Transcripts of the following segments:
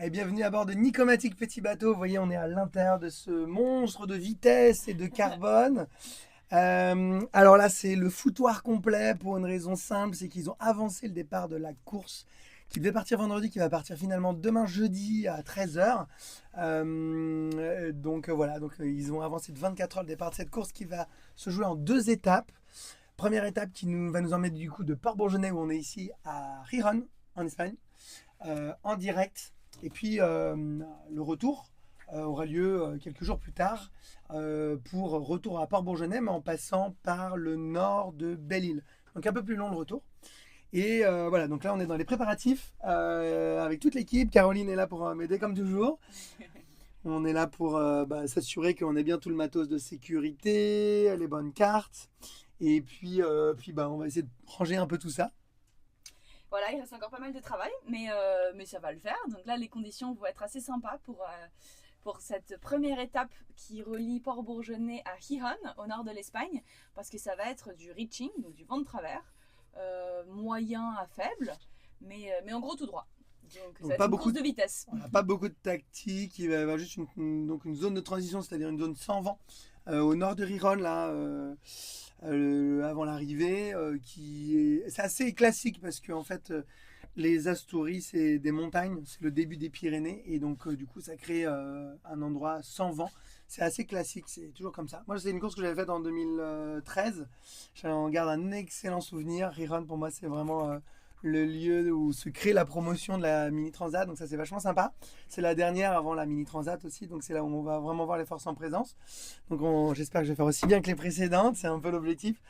Et bienvenue à bord de Nicomatic Petit Bateau. Vous voyez, on est à l'intérieur de ce monstre de vitesse et de carbone. Alors là, c'est le foutoir complet pour une raison simple, c'est qu'ils ont avancé le départ de la course qui devait partir vendredi, qui va partir finalement demain jeudi à 13h. Donc ils ont avancé de 24 heures le départ de cette course qui va se jouer en deux étapes. Première étape qui va nous emmener du coup de Port-Bourgenais où on est ici à Gijón en Espagne en direct. Et puis le retour aura lieu quelques jours plus tard pour retour à Port-Bourgenais, mais en passant par le nord de Belle-Île. Donc un peu plus long le retour. Et voilà, donc là on est dans les préparatifs avec toute l'équipe. Caroline est là pour m'aider comme toujours. On est là pour s'assurer qu'on ait bien tout le matos de sécurité, les bonnes cartes. Et puis on va essayer de ranger un peu tout ça. Voilà, il reste encore pas mal de travail, mais ça va le faire. Donc là, les conditions vont être assez sympas pour cette première étape qui relie Port-Bourgenais à Gijón, au nord de l'Espagne, parce que ça va être du reaching, donc du vent de travers, moyen à faible, mais en gros tout droit. Donc ça Donc va être pas une beaucoup course de vitesse. on n'a pas beaucoup de tactique, il va y avoir juste donc une zone de transition, c'est-à-dire une zone sans vent au nord de Riron, là, avant l'arrivée, c'est assez classique parce que en fait, les Asturies, c'est des montagnes, c'est le début des Pyrénées, et donc du coup, ça crée un endroit sans vent. C'est assez classique, c'est toujours comme ça. Moi, c'est une course que j'avais faite en 2013. J'en garde un excellent souvenir. Riron, pour moi, c'est vraiment le lieu où se crée la promotion de la Mini Transat, donc ça, c'est vachement sympa. C'est la dernière avant la Mini Transat aussi, donc c'est là où on va vraiment voir les forces en présence. Donc j'espère que je vais faire aussi bien que les précédentes, c'est un peu l'objectif.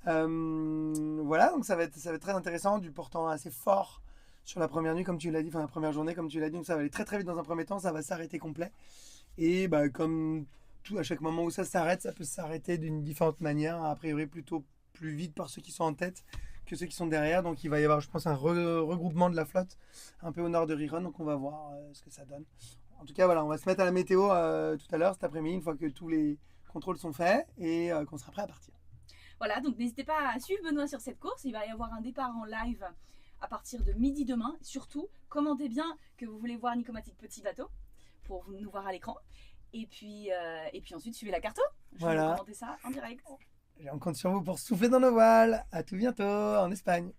Voilà, donc ça va être très intéressant, du portant assez fort sur la première nuit, comme tu l'as dit, enfin la première journée, comme tu l'as dit, donc ça va aller très très vite dans un premier temps, ça va s'arrêter complet. Et comme tout, à chaque moment où ça s'arrête, ça peut s'arrêter d'une différente manière, a priori plutôt plus vite par ceux qui sont en tête que ceux qui sont derrière. Donc il va y avoir, je pense, un regroupement de la flotte un peu au nord de Riron, donc on va voir ce que ça donne. En tout cas, voilà, on va se mettre à la météo tout à l'heure, cet après-midi, une fois que tous les contrôles sont faits et qu'on sera prêt à partir. Voilà, donc n'hésitez pas à suivre Benoît sur cette course. Il va y avoir un départ en live à partir de midi demain. Surtout, commentez bien que vous voulez voir Nicomatic Petit Bateau pour nous voir à l'écran. Et puis ensuite, suivez la carto. Je vais vous Voilà, commenter ça en direct. on compte sur vous pour souffler dans nos voiles. À tout bientôt en Espagne.